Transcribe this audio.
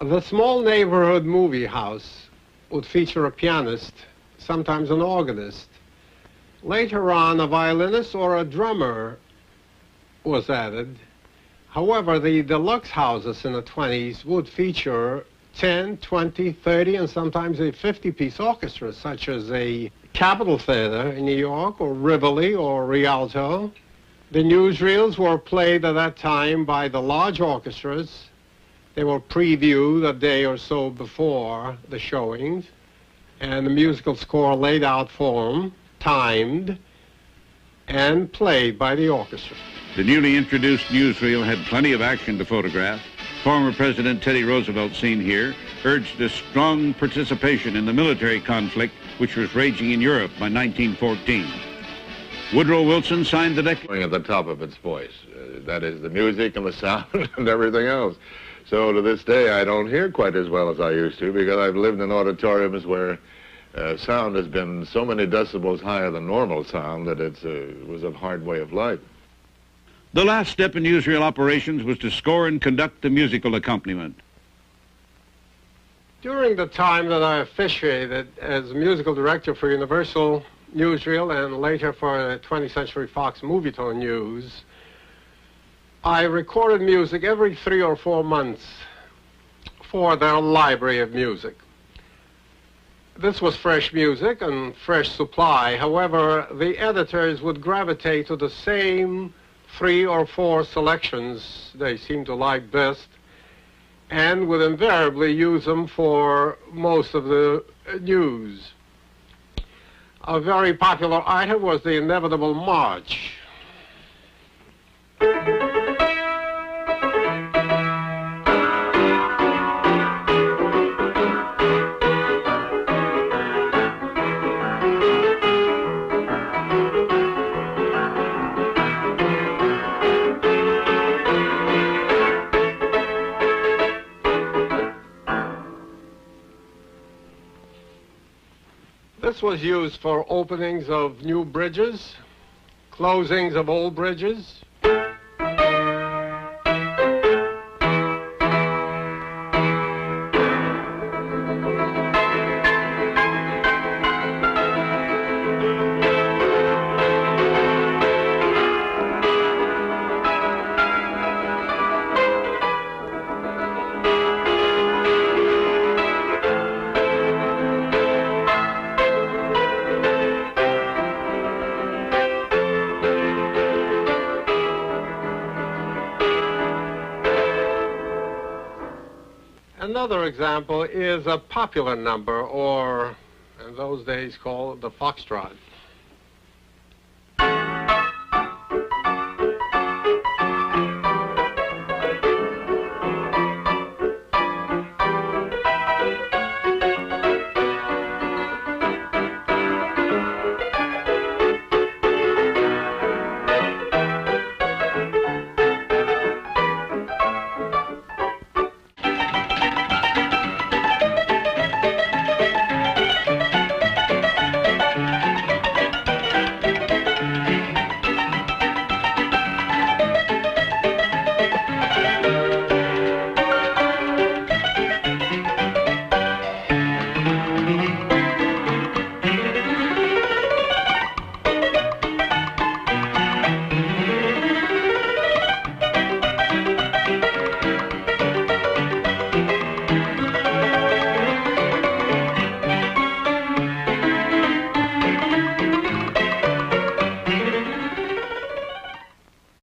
The small neighborhood movie house would feature a pianist, sometimes an organist. Later on, a violinist or a drummer was added. However, the deluxe houses in the 20s would feature 10, 20, 30, and sometimes a 50-piece orchestra, such as a Capitol Theater in New York, or Rivoli, or Rialto. The newsreels were played at that time by the large orchestras. They were previewed a day or so before the showings, and the musical score laid out for them, timed, and played by the orchestra. The newly introduced newsreel had plenty of action to photograph. Former President Teddy Roosevelt, seen here, urged a strong participation in the military conflict which was raging in Europe by 1914. Woodrow Wilson signed the declaration. At the top of its voice. That is, the music and the sound and everything else. So to this day, I don't hear quite as well as I used to, because I've lived in auditoriums where sound has been so many decibels higher than normal sound that it was a hard way of life. The last step in newsreel operations was to score and conduct the musical accompaniment. During the time that I officiated as musical director for Universal Newsreel and later for 20th Century Fox Movietone News, I recorded music every 3 or 4 months for their library of music. This was fresh music and fresh supply. However, the editors would gravitate to the same 3 or 4 selections they seemed to like best, and would invariably use them for most of the news. A very popular item was the inevitable march. This was used for openings of new bridges, closings of old bridges. Another example is a popular number, or in those days called the foxtrot.